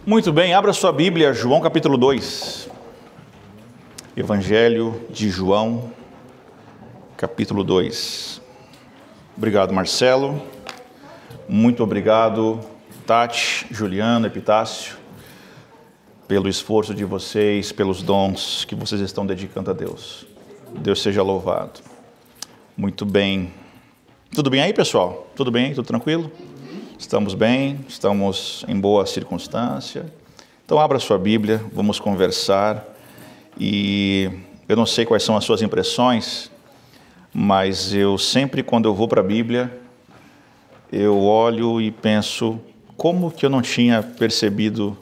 Muito bem, abra sua Bíblia, João capítulo 2. Evangelho de João, capítulo 2. Obrigado, Marcelo. Muito obrigado, Tati, Juliana, Epitácio, pelo esforço de vocês, pelos dons que vocês estão dedicando a Deus. Deus seja louvado. Muito bem. Tudo bem aí, pessoal? Tudo bem? Tudo tranquilo? Estamos bem, estamos em boa circunstância. Então abra sua Bíblia, vamos conversar. E eu não sei quais são as suas impressões, mas eu sempre, quando eu vou para a Bíblia, eu olho e penso, como que eu não tinha percebido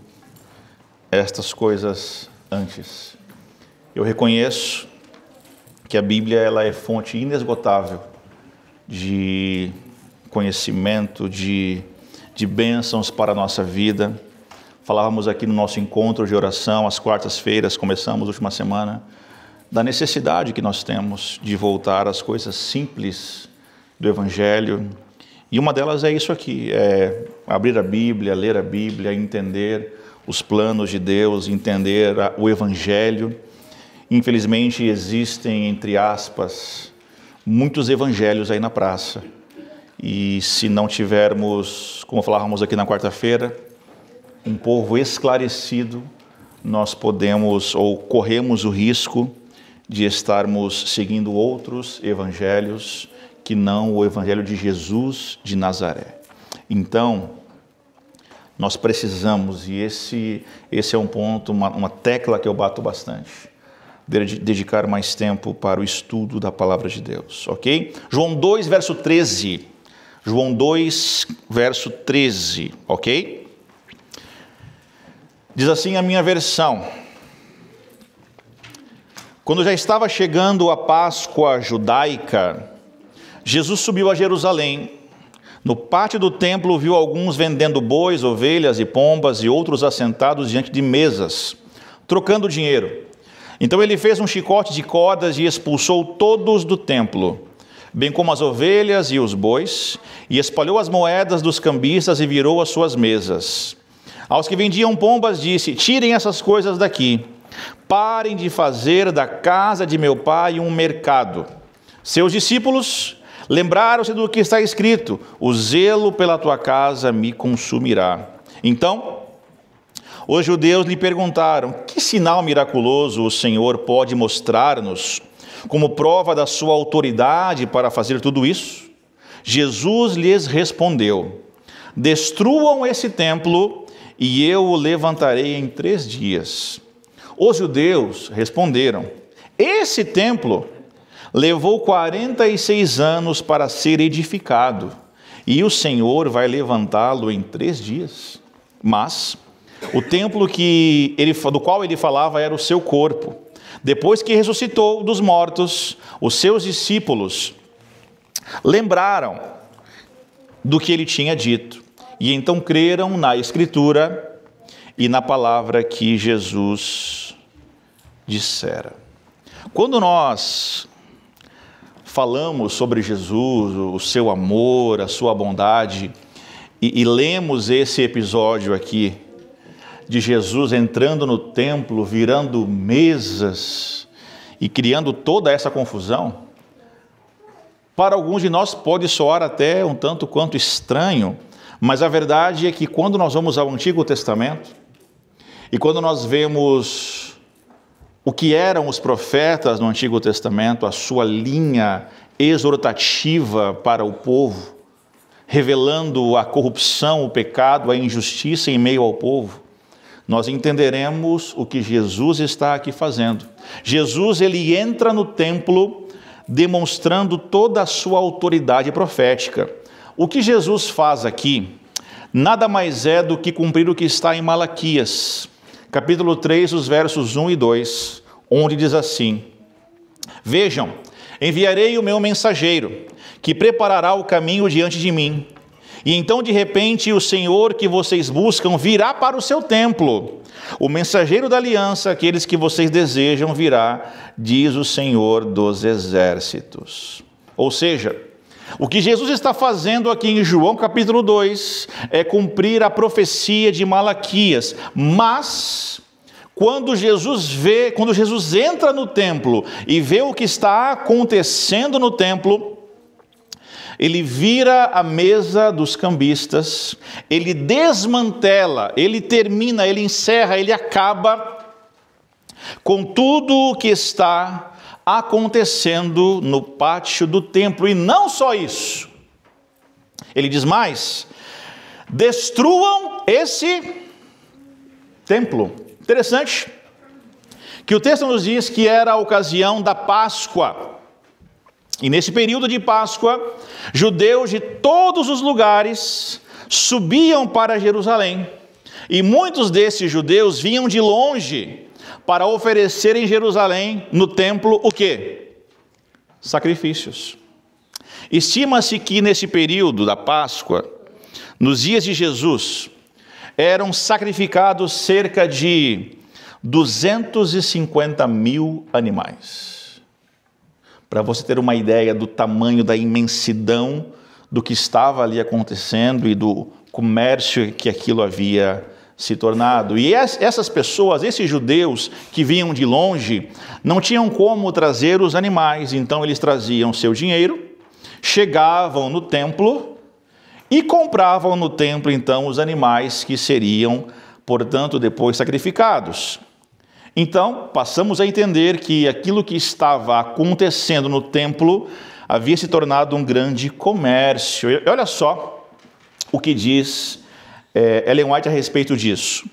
estas coisas antes? Eu reconheço que a Bíblia ela é fonte inesgotável de conhecimento, de bênçãos para a nossa vida. Falávamos aqui no nosso encontro de oração, às quartas-feiras, começamos a última semana, da necessidade que nós temos de voltar às coisas simples do Evangelho. E uma delas é isso aqui, é abrir a Bíblia, ler a Bíblia, entender os planos de Deus, entender o Evangelho. Infelizmente existem, entre aspas, muitos evangelhos aí na praça. E se não tivermos, como falávamos aqui na quarta-feira, um povo esclarecido, nós podemos ou corremos o risco de estarmos seguindo outros evangelhos que não o evangelho de Jesus de Nazaré. Então, nós precisamos, e esse é um ponto, uma tecla que eu bato bastante, dedicar mais tempo para o estudo da palavra de Deus, ok? João 2, verso 13. João 2, verso 13, ok? Diz assim a minha versão: quando já estava chegando a Páscoa judaica, Jesus subiu a Jerusalém. No pátio do templo viu alguns vendendo bois, ovelhas e pombas e outros assentados diante de mesas, trocando dinheiro. Então ele fez um chicote de cordas e expulsou todos do templo, bem como as ovelhas e os bois, e espalhou as moedas dos cambistas e virou as suas mesas. Aos que vendiam pombas disse: tirem essas coisas daqui, parem de fazer da casa de meu pai um mercado. Seus discípulos lembraram-se do que está escrito: o zelo pela tua casa me consumirá. Então os judeus lhe perguntaram: que sinal miraculoso o Senhor pode mostrar-nos como prova da sua autoridade para fazer tudo isso? Jesus lhes respondeu: destruam esse templo e eu o levantarei em 3 dias. Os judeus responderam: esse templo levou 46 anos para ser edificado, e o Senhor vai levantá-lo em 3 dias. Mas o templo do qual ele falava era o seu corpo. Depois que ressuscitou dos mortos, os seus discípulos lembraram do que ele tinha dito, e então creram na Escritura e na palavra que Jesus dissera. Quando nós falamos sobre Jesus, o seu amor, a sua bondade, e lemos esse episódio aqui, de Jesus entrando no templo, virando mesas e criando toda essa confusão, para alguns de nós pode soar até um tanto quanto estranho, mas a verdade é que quando nós vamos ao Antigo Testamento, e quando nós vemos o que eram os profetas no Antigo Testamento, a sua linha exortativa para o povo, revelando a corrupção, o pecado, a injustiça em meio ao povo, nós entenderemos o que Jesus está aqui fazendo. Jesus, ele entra no templo demonstrando toda a sua autoridade profética. O que Jesus faz aqui nada mais é do que cumprir o que está em Malaquias, capítulo 3, os versos 1 e 2, onde diz assim: vejam, enviarei o meu mensageiro, que preparará o caminho diante de mim. E então, de repente, o Senhor que vocês buscam virá para o seu templo. O mensageiro da aliança, aqueles que vocês desejam, virá, diz o Senhor dos exércitos. Ou seja, O que Jesus está fazendo aqui em João capítulo 2 é cumprir a profecia de Malaquias, mas quando Jesus entra no templo e vê o que está acontecendo no templo, ele vira a mesa dos cambistas, ele desmantela, ele termina, ele encerra, ele acaba com tudo o que está acontecendo no pátio do templo. E não só isso, ele diz mais: destruam esse templo. Interessante que o texto nos diz que era a ocasião da Páscoa. E nesse período de Páscoa, judeus de todos os lugares subiam para Jerusalém. E muitos desses judeus vinham de longe para oferecer em Jerusalém, no templo, o quê? Sacrifícios. Estima-se que nesse período da Páscoa, nos dias de Jesus, eram sacrificados cerca de 250 mil animais. Para você ter uma ideia do tamanho, da imensidão do que estava ali acontecendo e do comércio que aquilo havia se tornado. E essas pessoas, esses judeus que vinham de longe, não tinham como trazer os animais, então eles traziam seu dinheiro, chegavam no templo e compravam no templo, então, os animais que seriam, portanto, depois sacrificados. Então, passamos a entender que aquilo que estava acontecendo no templo havia se tornado um grande comércio. E olha só o que diz Ellen White a respeito disso.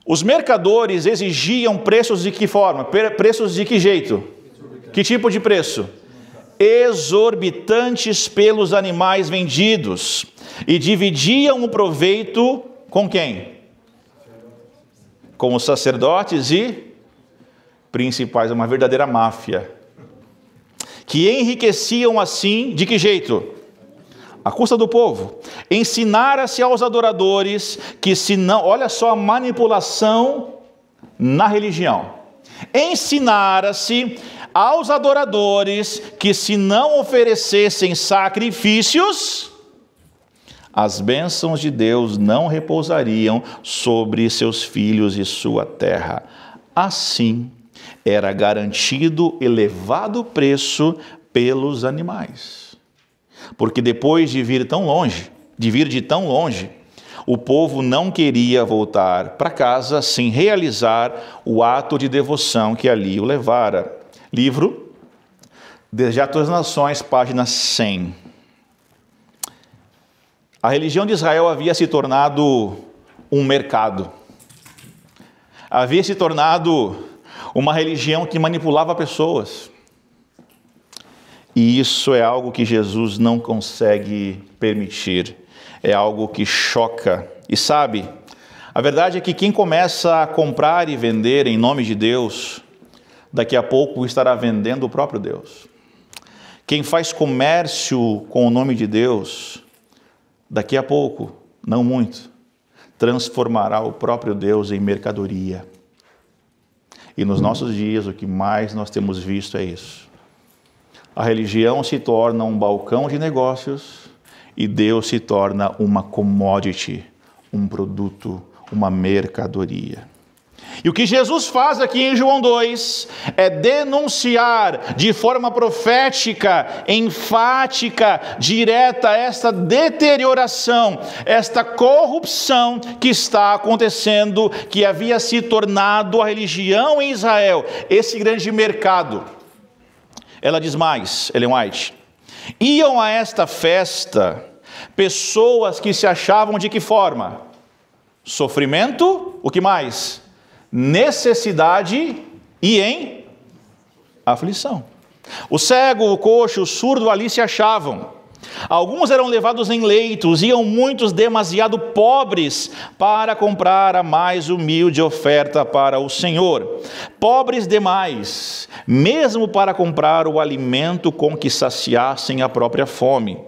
Os mercadores exigiam preços de que forma? Preços de que jeito? Que tipo de preço? Exorbitantes pelos animais vendidos. E dividiam o proveito com quem? Com os sacerdotes e principais, uma verdadeira máfia, que enriqueciam assim, de que jeito? À custa do povo. Ensinara-se aos adoradores que se não, olha só a manipulação na religião, ensinara-se aos adoradores que se não oferecessem sacrifícios, as bênçãos de Deus não repousariam sobre seus filhos e sua terra. Assim, era garantido elevado preço pelos animais. Porque depois de vir de tão longe, o povo não queria voltar para casa sem realizar o ato de devoção que ali o levara. Livro de Atos das Nações, página 100. A religião de Israel havia se tornado um mercado. Havia se tornado uma religião que manipulava pessoas. E isso é algo que Jesus não consegue permitir. É algo que choca. E sabe, a verdade é que quem começa a comprar e vender em nome de Deus, daqui a pouco estará vendendo o próprio Deus. Quem faz comércio com o nome de Deus, daqui a pouco, não muito, transformará o próprio Deus em mercadoria. E nos nossos dias, o que mais nós temos visto é isso. A religião se torna um balcão de negócios e Deus se torna uma commodity, um produto, uma mercadoria. E o que Jesus faz aqui em João 2 é denunciar de forma profética, enfática, direta, esta deterioração, esta corrupção que está acontecendo, que havia se tornado a religião em Israel, esse grande mercado. Ela diz mais, Ellen White: iam a esta festa pessoas que se achavam de que forma? Sofrimento, o que mais? Necessidade e em aflição. O cego, o coxo, o surdo ali se achavam. Alguns eram levados em leitos, iam muitos demasiado pobres para comprar a mais humilde oferta para o Senhor. Pobres demais, mesmo para comprar o alimento com que saciassem a própria fome.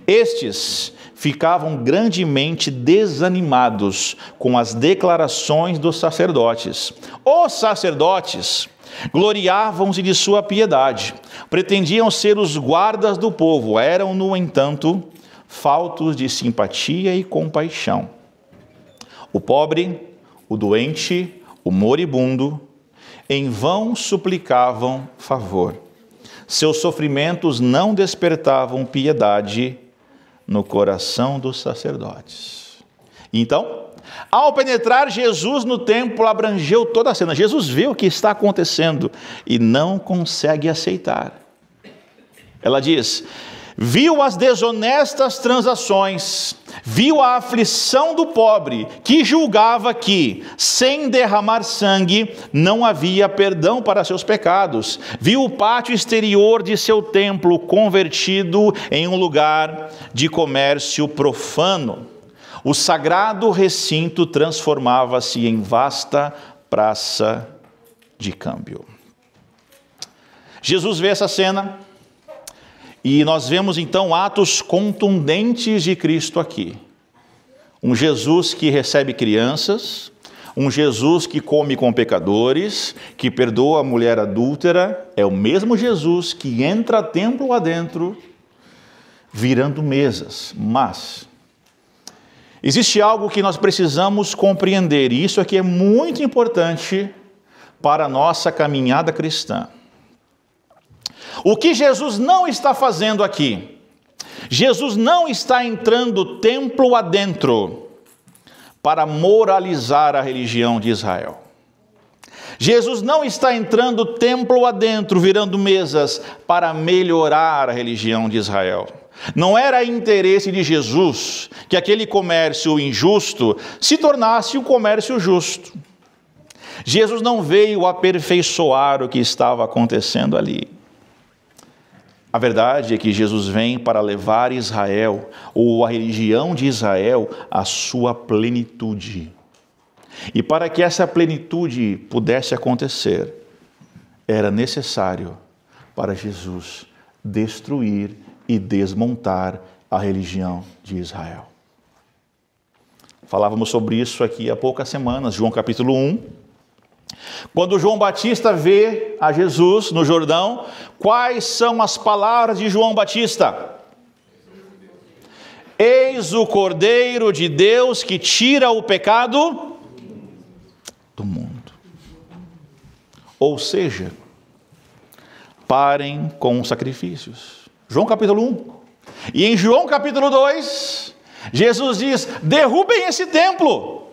Estes ficavam grandemente desanimados com as declarações dos sacerdotes. Os sacerdotes gloriavam-se de sua piedade, pretendiam ser os guardas do povo, eram, no entanto, faltos de simpatia e compaixão. O pobre, o doente, o moribundo, em vão suplicavam favor. Seus sofrimentos não despertavam piedade no coração dos sacerdotes. Então, ao penetrar Jesus no templo, abrangeu toda a cena. Jesus vê o que está acontecendo e não consegue aceitar. Ela diz: viu as desonestas transações, viu a aflição do pobre, que julgava que, sem derramar sangue, não havia perdão para seus pecados. Viu o pátio exterior de seu templo convertido em um lugar de comércio profano. O sagrado recinto transformava-se em vasta praça de câmbio. Jesus vê essa cena e nós vemos então atos contundentes de Cristo aqui. Um Jesus que recebe crianças, um Jesus que come com pecadores, que perdoa a mulher adúltera, é o mesmo Jesus que entra templo adentro, virando mesas. Mas existe algo que nós precisamos compreender, e isso aqui é muito importante para a nossa caminhada cristã. O que Jesus não está fazendo aqui? Jesus não está entrando templo adentro para moralizar a religião de Israel. Jesus não está entrando templo adentro, virando mesas para melhorar a religião de Israel. Não era interesse de Jesus que aquele comércio injusto se tornasse um comércio justo. Jesus não veio aperfeiçoar o que estava acontecendo ali. A verdade é que Jesus vem para levar Israel, ou a religião de Israel, à sua plenitude. E para que essa plenitude pudesse acontecer, era necessário para Jesus destruir e desmontar a religião de Israel. Falávamos sobre isso aqui há poucas semanas, João capítulo 1. Quando João Batista vê a Jesus no Jordão, quais são as palavras de João Batista? Eis o Cordeiro de Deus que tira o pecado do mundo. Ou seja, parem com os sacrifícios. João capítulo 1. E em João capítulo 2, Jesus diz: derrubem esse templo.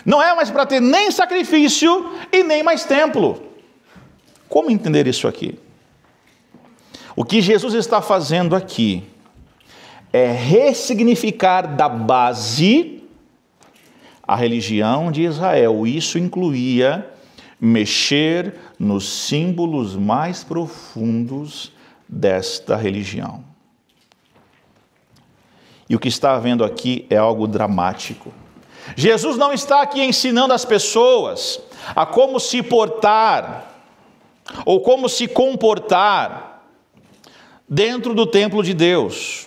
Não é mais para ter nem sacrifício e nem mais templo. Como entender isso aqui? O que Jesus está fazendo aqui é ressignificar da base a religião de Israel. Isso incluía mexer nos símbolos mais profundos desta religião. E o que está havendo aqui é algo dramático. Jesus não está aqui ensinando as pessoas a como se portar ou como se comportar dentro do templo de Deus.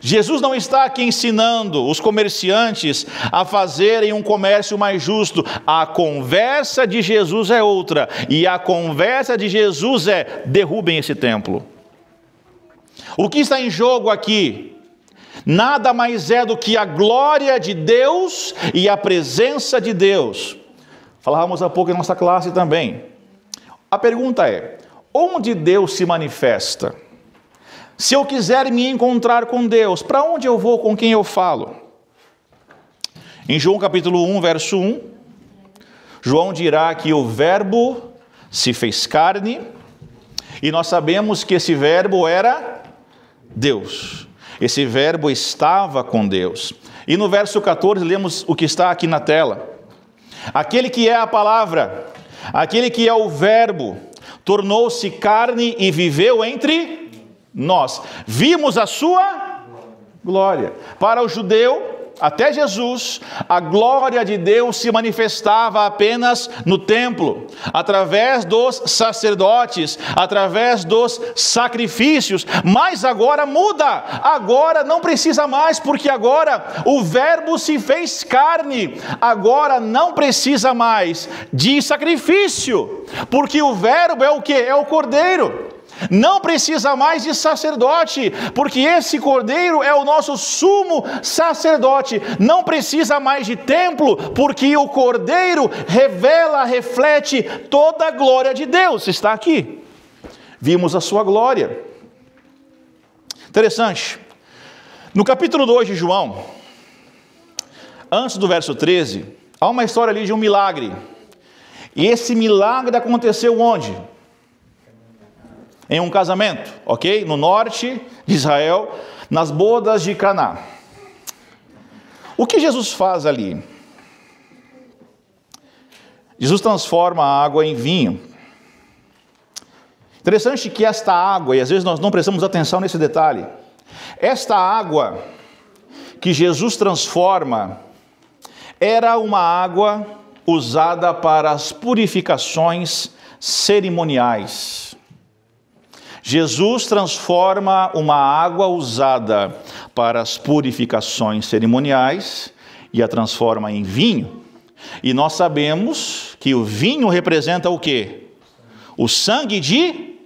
Jesus não está aqui ensinando os comerciantes a fazerem um comércio mais justo. A conversa de Jesus é outra, e a conversa de Jesus é: derrubem esse templo. O que está em jogo aqui nada mais é do que a glória de Deus e a presença de Deus. Falávamos há pouco em nossa classe também. A pergunta é: onde Deus se manifesta? Se eu quiser me encontrar com Deus, para onde eu vou, com quem eu falo? Em João capítulo 1, verso 1, João dirá que o verbo se fez carne, e nós sabemos que esse verbo era Deus. Esse verbo estava com Deus. E no verso 14 lemos o que está aqui na tela. Aquele que é a palavra, aquele que é o verbo, tornou-se carne e viveu entre nós. Vimos a sua glória. Para o judeu, até Jesus, a glória de Deus se manifestava apenas no templo, através dos sacerdotes, através dos sacrifícios, mas agora muda, agora não precisa mais, porque agora o Verbo se fez carne, agora não precisa mais de sacrifício, porque o Verbo é o que? É o Cordeiro. Não precisa mais de sacerdote, porque esse Cordeiro é o nosso sumo sacerdote. Não precisa mais de templo, porque o Cordeiro revela, reflete toda a glória de Deus. Está aqui. Vimos a sua glória. Interessante. No capítulo 2 de João, antes do verso 13, há uma história ali de um milagre. E esse milagre aconteceu onde? Em um casamento, ok? No norte de Israel, nas bodas de Caná. O que Jesus faz ali? Jesus transforma a água em vinho. Interessante que esta água, e às vezes nós não prestamos atenção nesse detalhe, esta água que Jesus transforma, era uma água usada para as purificações cerimoniais. Jesus transforma uma água usada para as purificações cerimoniais e a transforma em vinho. E nós sabemos que o vinho representa o quê? O sangue de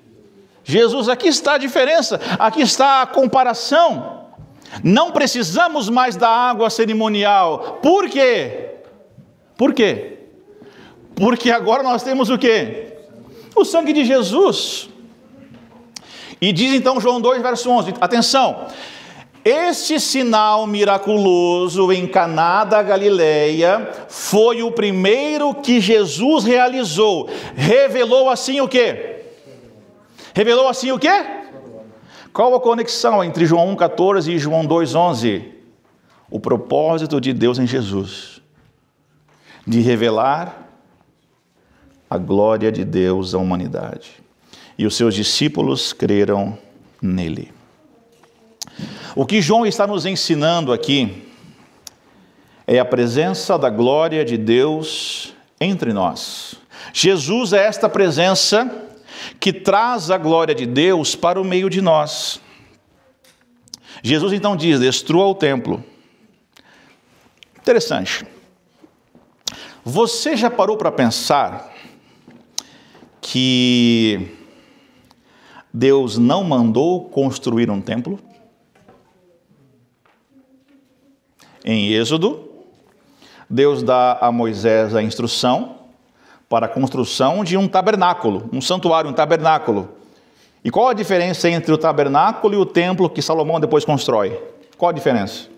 Jesus. Aqui está a diferença, aqui está a comparação. Não precisamos mais da água cerimonial. Por quê? Por quê? Porque agora nós temos o quê? O sangue de Jesus. E diz então João 2, verso 11, atenção, este sinal miraculoso em Caná da Galileia foi o primeiro que Jesus realizou. Revelou assim o quê? Revelou assim o quê? Qual a conexão entre João 1,14 e João 2,11? O propósito de Deus em Jesus, de revelar a glória de Deus à humanidade. E os seus discípulos creram nele. O que João está nos ensinando aqui é a presença da glória de Deus entre nós. Jesus é esta presença que traz a glória de Deus para o meio de nós. Jesus então diz: destrua o templo. Interessante. Você já parou para pensar que Deus não mandou construir um templo? Em Êxodo, Deus dá a Moisés a instrução para a construção de um tabernáculo, um santuário, um tabernáculo. E qual a diferença entre o tabernáculo e o templo que Salomão depois constrói? Qual a diferença?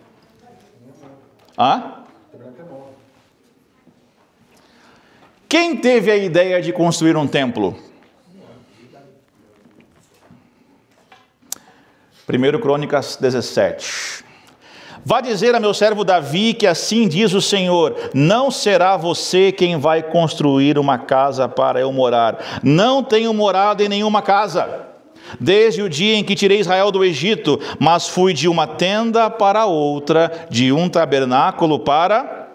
Quem teve a ideia de construir um templo? 1 Crônicas 17. Vá dizer a meu servo Davi que assim diz o Senhor: não será você quem vai construir uma casa para eu morar. Não tenho morado em nenhuma casa, desde o dia em que tirei Israel do Egito, mas fui de uma tenda para outra, de um tabernáculo para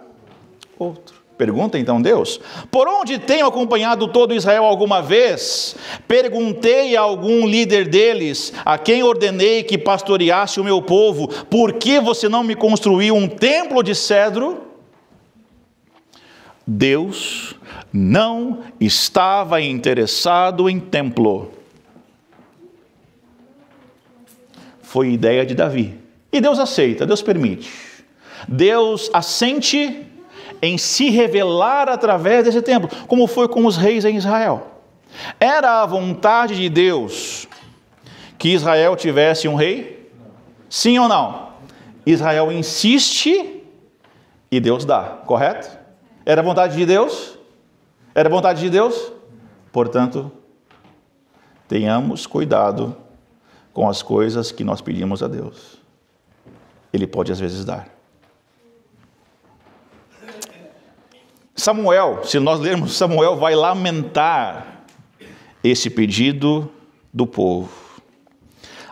outro. Pergunta então Deus: por onde tenho acompanhado todo Israel alguma vez? Perguntei a algum líder deles, a quem ordenei que pastoreasse o meu povo: por que você não me construiu um templo de cedro? Deus não estava interessado em templo. Foi ideia de Davi. E Deus aceita, Deus permite. Deus assente em se revelar através desse templo, como foi com os reis em Israel. Era a vontade de Deus que Israel tivesse um rei? Sim ou não? Israel insiste e Deus dá, correto? Era a vontade de Deus? Era a vontade de Deus? Portanto, tenhamos cuidado com as coisas que nós pedimos a Deus. Ele pode às vezes dar. Samuel, se nós lermos, Samuel vai lamentar esse pedido do povo.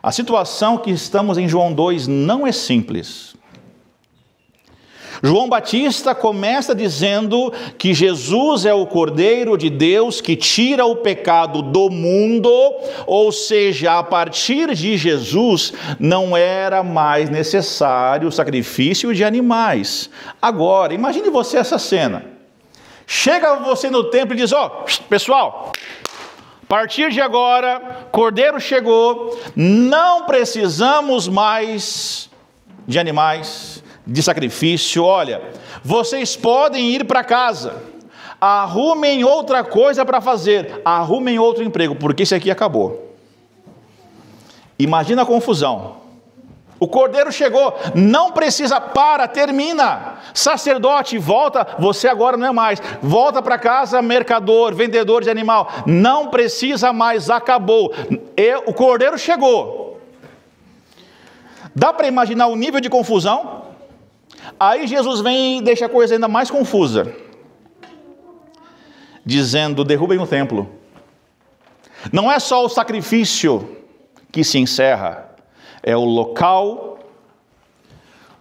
A situação que estamos em João 2 não é simples. João Batista começa dizendo que Jesus é o Cordeiro de Deus que tira o pecado do mundo, ou seja, a partir de Jesus não era mais necessário o sacrifício de animais. Agora, imagine você essa cena. Chega você no templo e diz: ó, pessoal, a partir de agora, Cordeiro chegou, não precisamos mais de animais, de sacrifício. Olha, vocês podem ir para casa, arrumem outra coisa para fazer, arrumem outro emprego, porque esse aqui acabou. Imagina a confusão. O Cordeiro chegou, não precisa, termina. Sacerdote, volta, você agora não é mais. Volta para casa, mercador, vendedor de animal. Não precisa mais, acabou. O Cordeiro chegou. Dá para imaginar o nível de confusão? Aí Jesus vem e deixa a coisa ainda mais confusa, dizendo: derrubem o templo. Não é só o sacrifício que se encerra, é o local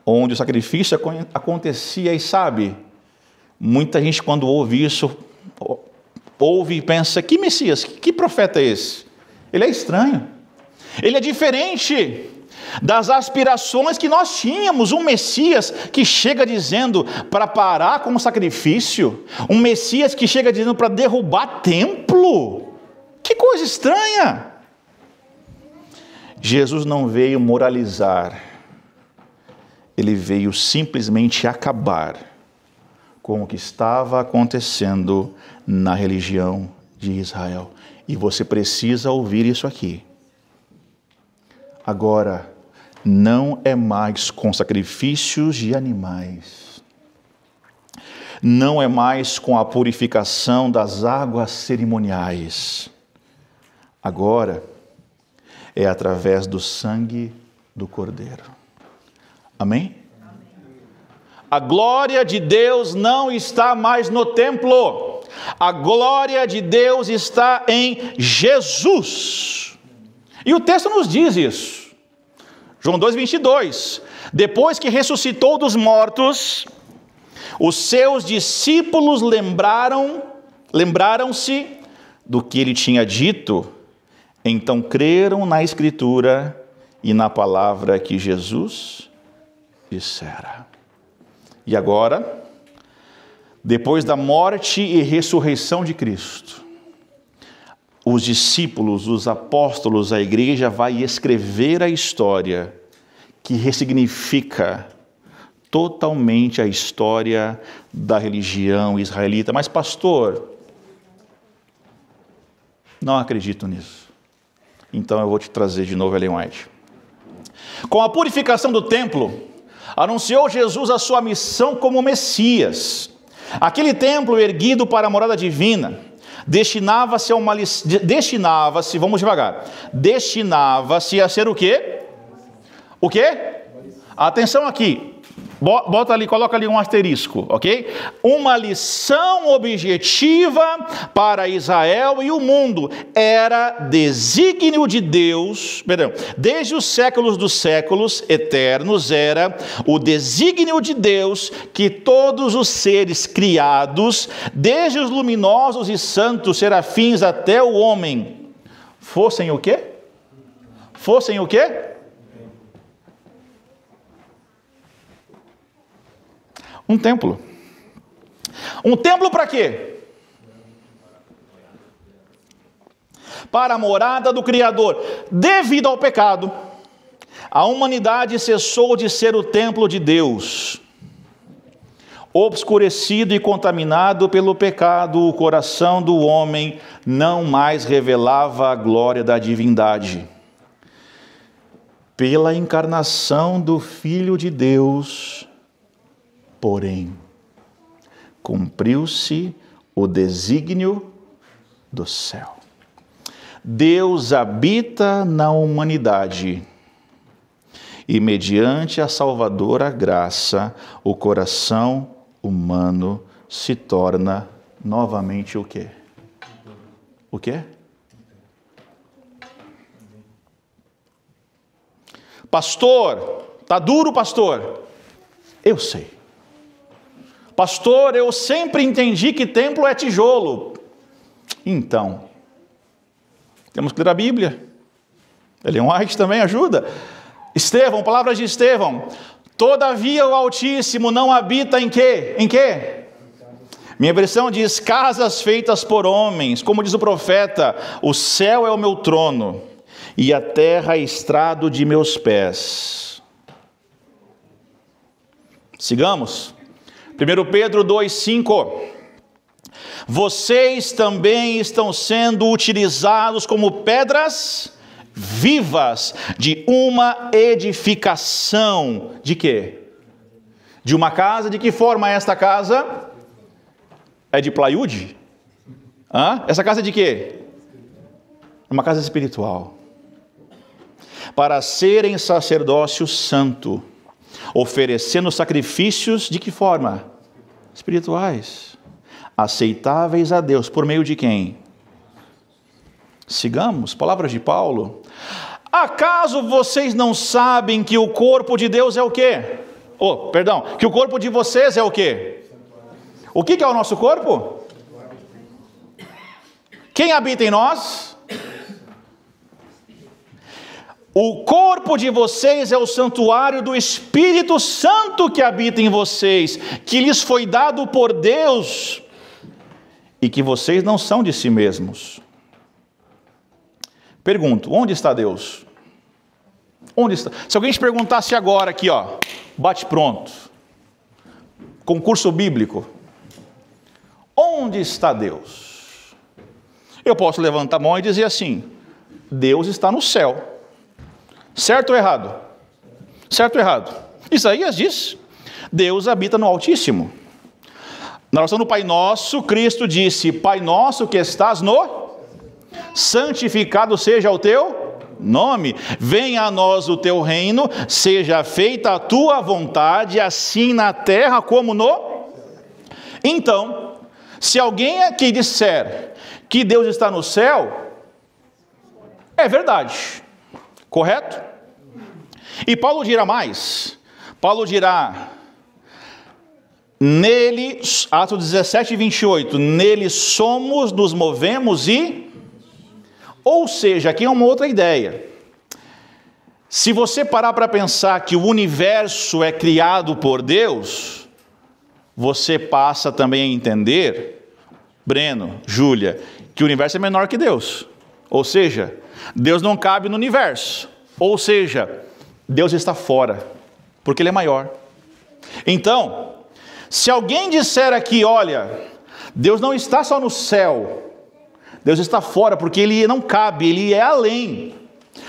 onde o sacrifício acontecia. E sabe, muita gente quando ouve isso, ouve e pensa: que Messias, que profeta é esse? Ele é estranho, ele é diferente das aspirações que nós tínhamos. Um Messias que chega dizendo para parar com o sacrifício, um Messias que chega dizendo para derrubar templo. Que coisa estranha! Jesus não veio moralizar, ele veio simplesmente acabar com o que estava acontecendo na religião de Israel. E você precisa ouvir isso aqui. Agora, não é mais com sacrifícios de animais, não é mais com a purificação das águas cerimoniais. Agora é através do sangue do Cordeiro. Amém? A glória de Deus não está mais no templo. A glória de Deus está em Jesus. E o texto nos diz isso. João 2,22. Depois que ressuscitou dos mortos, os seus discípulos lembraram-se do que ele tinha dito. Então creram na Escritura e na palavra que Jesus dissera. E agora, depois da morte e ressurreição de Cristo, os discípulos, os apóstolos, a igreja vai escrever a história que ressignifica totalmente a história da religião israelita. Mas pastor, não acredito nisso. Então eu vou te trazer de novo Ellen White. Com a purificação do templo, anunciou Jesus a sua missão como Messias. Aquele templo erguido para a morada divina destinava-se a ser o quê? O quê? Atenção aqui. Bota ali, coloca ali um asterisco, ok? Uma lição objetiva para Israel e o mundo. Era desígnio de Deus, desde os séculos dos séculos eternos, era o desígnio de Deus que todos os seres criados, desde os luminosos e santos serafins até o homem, fossem o quê? Fossem o quê? Um templo. Um templo para quê? Para a morada do Criador. Devido ao pecado, a humanidade cessou de ser o templo de Deus. Obscurecido e contaminado pelo pecado, o coração do homem não mais revelava a glória da divindade. Pela encarnação do Filho de Deus, porém, cumpriu-se o desígnio do céu. Deus habita na humanidade e, mediante a salvadora graça, o coração humano se torna novamente o quê? O quê? Pastor, tá duro, pastor? Eu sei. Pastor, eu sempre entendi que templo é tijolo. Então, temos que ler a Bíblia. Ellen White também ajuda. Estevão, palavras de Estevão. Todavia o Altíssimo não habita em quê? Em quê? Minha versão diz, casas feitas por homens. Como diz o profeta, o céu é o meu trono, e a terra é estrado de meus pés. Sigamos. 1 Pedro 2,5. Vocês também estão sendo utilizados como pedras vivas de uma edificação. De quê? De uma casa. De que forma é esta casa? É de plywood? Essa casa é de quê? Uma casa espiritual. Para serem sacerdócio santo, oferecendo sacrifícios de que forma? Espirituais, aceitáveis a Deus, por meio de quem? Sigamos, palavras de Paulo. Acaso vocês não sabem que o corpo de Deus é o quê? Que o corpo de vocês é o quê? O que é o nosso corpo? Quem habita em nós? O corpo de vocês é o santuário do Espírito Santo que habita em vocês, que lhes foi dado por Deus, e que vocês não são de si mesmos. Pergunto, onde está Deus? Onde está? Se alguém te perguntasse agora aqui, bate pronto, concurso bíblico, onde está Deus? Eu posso levantar a mão e dizer assim, Deus está no céu. Certo ou errado? Certo ou errado? Isaías diz, Deus habita no Altíssimo. Na oração do Pai Nosso, Cristo disse, Pai Nosso que estás no, santificado seja o teu nome, venha a nós o teu reino, seja feita a tua vontade, assim na terra como no... Então, se alguém aqui disser que Deus está no céu, é verdade. Correto? E Paulo dirá mais. Paulo dirá, nele, Atos 17, 28, nele somos, nos movemos e... Ou seja, aqui é uma outra ideia. Se você parar para pensar que o universo é criado por Deus, você passa também a entender, Breno, Júlia, que o universo é menor que Deus. Ou seja, Deus não cabe no universo. Ou seja, Deus está fora, porque Ele é maior. Então, se alguém disser aqui, olha, Deus não está só no céu, Deus está fora, porque Ele não cabe, Ele é além.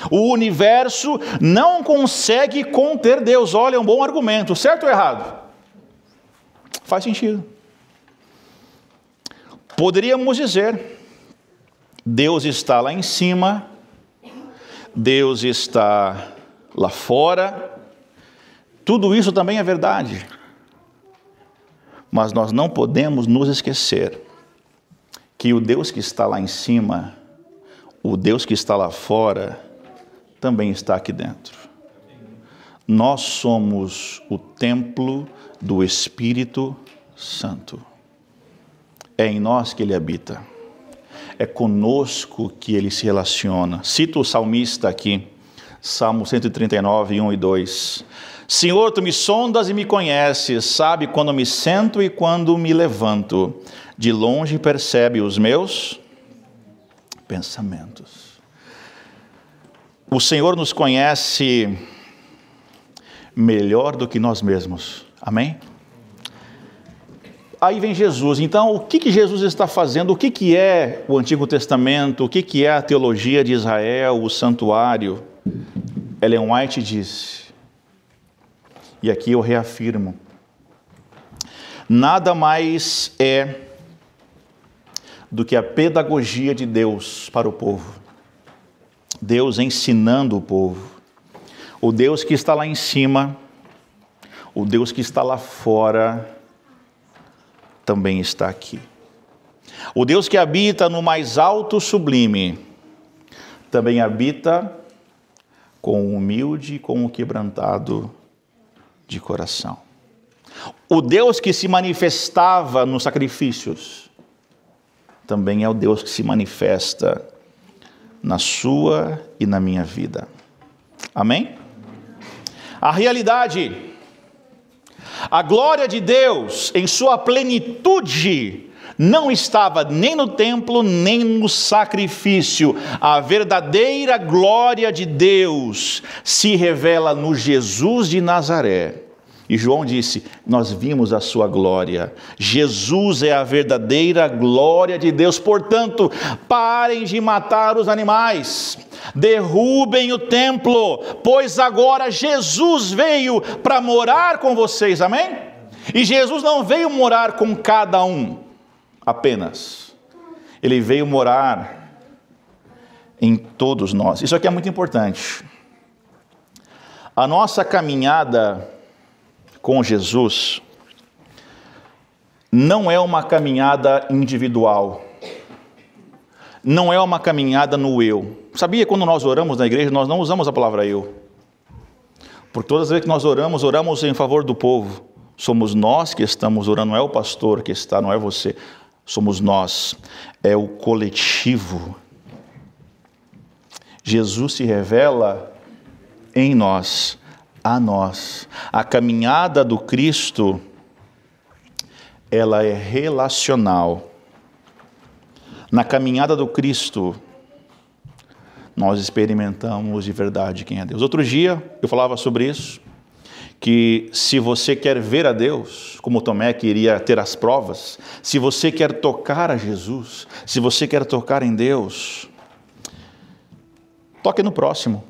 O universo não consegue conter Deus. Olha, é um bom argumento, certo ou errado? Faz sentido. Poderíamos dizer, Deus está lá em cima, Deus está lá fora, tudo isso também é verdade. Mas nós não podemos nos esquecer que o Deus que está lá em cima, o Deus que está lá fora, também está aqui dentro. Nós somos o templo do Espírito Santo. É em nós que Ele habita. É conosco que Ele se relaciona. Cito o salmista aqui, Salmo 139, 1 e 2. Senhor, Tu me sondas e me conheces, sabe quando me sento e quando me levanto. De longe percebe os meus pensamentos. O Senhor nos conhece melhor do que nós mesmos. Amém? Aí vem Jesus. Então, o que Jesus está fazendo? O que é o Antigo Testamento? O que é a teologia de Israel, o santuário? Ellen White disse, e aqui eu reafirmo, nada mais é do que a pedagogia de Deus para o povo. Deus ensinando o povo. O Deus que está lá em cima, o Deus que está lá fora, também está aqui. O Deus que habita no mais alto sublime, também habita com o humilde e com o quebrantado de coração. O Deus que se manifestava nos sacrifícios, também é o Deus que se manifesta na sua e na minha vida. Amém? A realidade, a glória de Deus em sua plenitude não estava nem no templo, nem no sacrifício. A verdadeira glória de Deus se revela no Jesus de Nazaré. E João disse, nós vimos a sua glória. Jesus é a verdadeira glória de Deus. Portanto, parem de matar os animais. Derrubem o templo, pois agora Jesus veio para morar com vocês, amém? E Jesus não veio morar com cada um apenas. Ele veio morar em todos nós. Isso aqui é muito importante. A nossa caminhada com Jesus não é uma caminhada individual. Não é uma caminhada no eu. Sabia, quando nós oramos na igreja, nós não usamos a palavra eu. Por todas as vezes que nós oramos, oramos em favor do povo. Somos nós que estamos orando, não é o pastor que está, não é você. Somos nós, é o coletivo. Jesus se revela em nós, a nós. A caminhada do Cristo, ela é relacional. Na caminhada do Cristo, nós experimentamos de verdade quem é Deus. Outro dia, eu falava sobre isso, que se você quer ver a Deus, como Tomé queria ter as provas, se você quer tocar a Jesus, se você quer tocar em Deus, toque no próximo,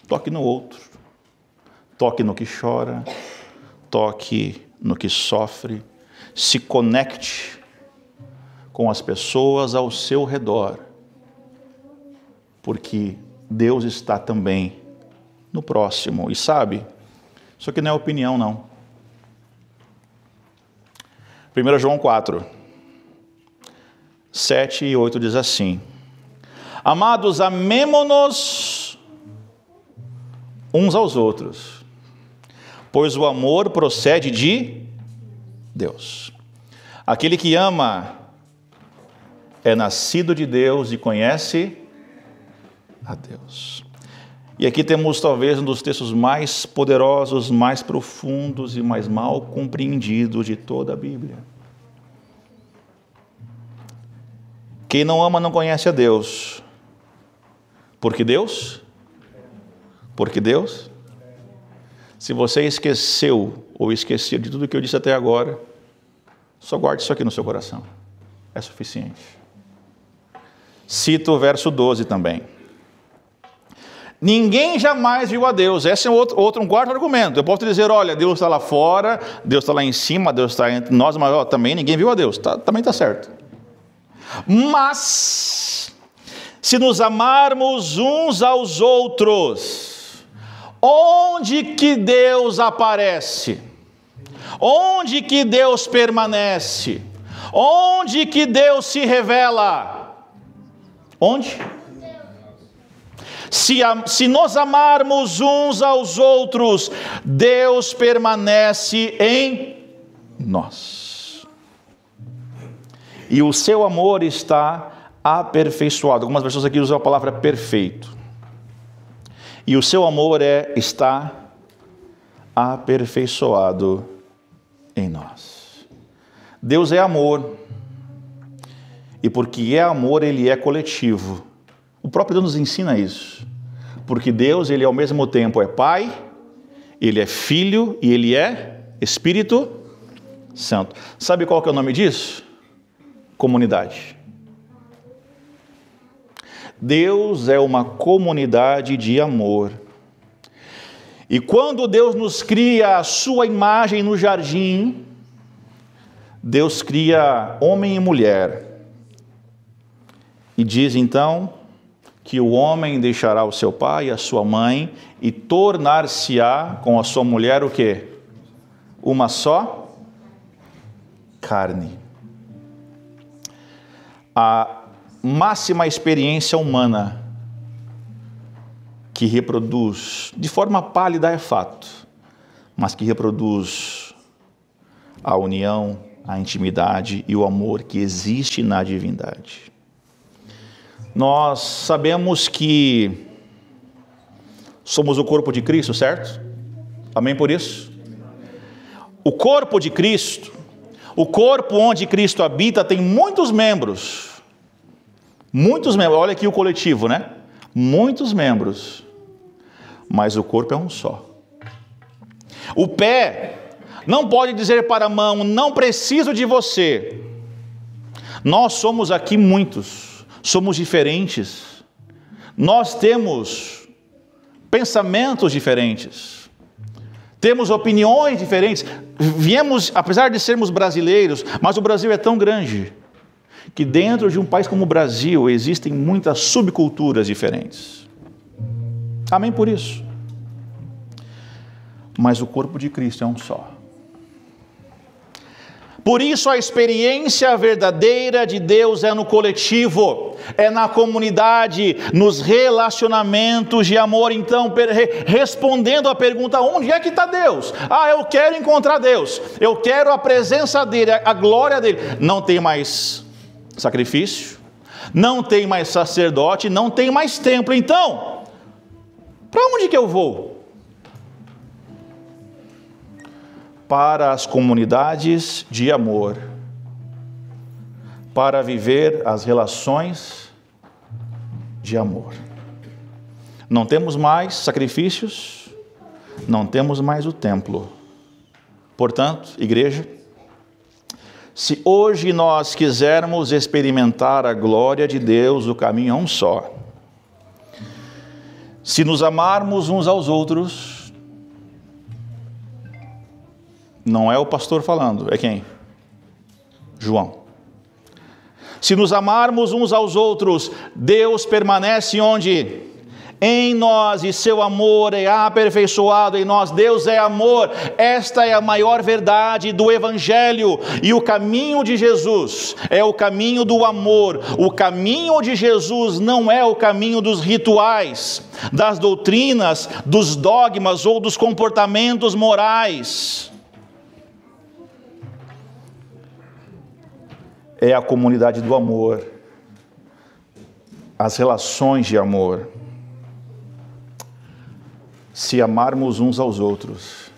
toque no outro, toque no que chora, toque no que sofre, se conecte com as pessoas ao seu redor, porque Deus está também no próximo. E sabe, isso aqui não é opinião, não. 1 João 4, 7 e 8 diz assim: Amados, amemo-nos uns aos outros, pois o amor procede de Deus. Aquele que ama é nascido de Deus e conhece a Deus. E aqui temos talvez um dos textos mais poderosos, mais profundos e mais mal compreendidos de toda a Bíblia. Quem não ama não conhece a Deus. Porque Deus? Se você esqueceu ou esqueceu de tudo que eu disse até agora, só guarde isso aqui no seu coração. É suficiente. Cito o verso 12 também. Ninguém jamais viu a Deus. Esse é um quarto argumento. Eu posso dizer, olha, Deus está lá fora, Deus está lá em cima, Deus está entre nós, mas também ninguém viu a Deus. Também está certo. Mas, se nos amarmos uns aos outros, onde que Deus aparece? Onde que Deus permanece? Onde que Deus se revela? Onde? Se nos amarmos uns aos outros, Deus permanece em nós. E o seu amor está aperfeiçoado. Algumas pessoas aqui usam a palavra perfeito. E o seu amor está aperfeiçoado em nós. Deus é amor. E porque é amor, Ele é coletivo. O próprio Deus nos ensina isso. Porque Deus, Ele ao mesmo tempo é Pai, Ele é Filho e Ele é Espírito Santo. Sabe qual que é o nome disso? Comunidade. Deus é uma comunidade de amor. E quando Deus nos cria a sua imagem no jardim, Deus cria homem e mulher. E diz então que o homem deixará o seu pai e a sua mãe e tornar-se-á com a sua mulher o quê? Uma só carne. A máxima experiência humana que reproduz, de forma pálida é fato, mas que reproduz a união, a intimidade e o amor que existe na divindade. Nós sabemos que somos o corpo de Cristo, certo? Amém por isso? O corpo de Cristo, o corpo onde Cristo habita, tem muitos membros. Muitos membros, olha aqui o coletivo, né? Muitos membros, mas o corpo é um só. O pé não pode dizer para a mão, não preciso de você. Nós somos aqui muitos, somos diferentes. Nós temos pensamentos diferentes. Temos opiniões diferentes. Viemos, apesar de sermos brasileiros, mas o Brasil é tão grande que dentro de um país como o Brasil existem muitas subculturas diferentes. Amém por isso? Mas o corpo de Cristo é um só. Por isso a experiência verdadeira de Deus é no coletivo, é na comunidade, nos relacionamentos de amor. Então, respondendo à pergunta, onde é que está Deus? Eu quero encontrar Deus, eu quero a presença dEle, a glória dEle. Não tem mais sacrifício, não tem mais sacerdote, não tem mais templo. Então, para onde que eu vou? Para as comunidades de amor, para viver as relações de amor. Não temos mais sacrifícios, não temos mais o templo. Portanto, igreja, se hoje nós quisermos experimentar a glória de Deus, o caminho é um só. Se nos amarmos uns aos outros, não é o pastor falando, é quem? João. Se nos amarmos uns aos outros, Deus permanece onde? Em nós, e seu amor é aperfeiçoado em nós. Deus é amor. Esta é a maior verdade do Evangelho. E o caminho de Jesus é o caminho do amor. O caminho de Jesus não é o caminho dos rituais, das doutrinas, dos dogmas ou dos comportamentos morais. É a comunidade do amor, as relações de amor. Se amarmos uns aos outros,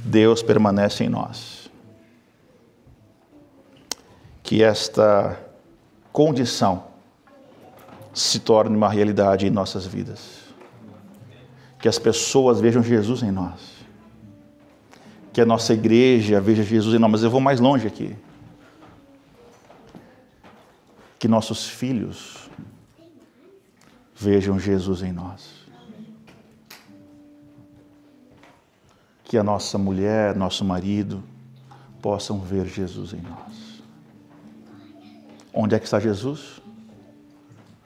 Deus permanece em nós. Que esta condição se torne uma realidade em nossas vidas. Que as pessoas vejam Jesus em nós. Que a nossa igreja veja Jesus em nós. Mas eu vou mais longe aqui. Que nossos filhos vejam Jesus em nós. Que a nossa mulher, nosso marido, possam ver Jesus em nós. Onde é que está Jesus?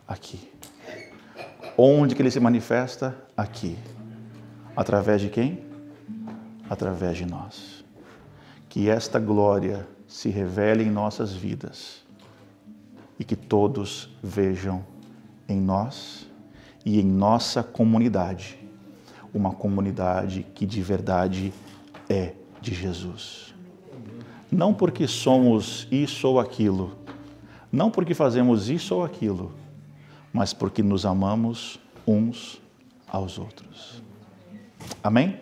Aqui. Onde que Ele se manifesta? Aqui. Através de quem? Através de nós. Que esta glória se revele em nossas vidas. E que todos vejam em nós e em nossa comunidade, uma comunidade que de verdade é de Jesus. Não porque somos isso ou aquilo, não porque fazemos isso ou aquilo, mas porque nos amamos uns aos outros. Amém?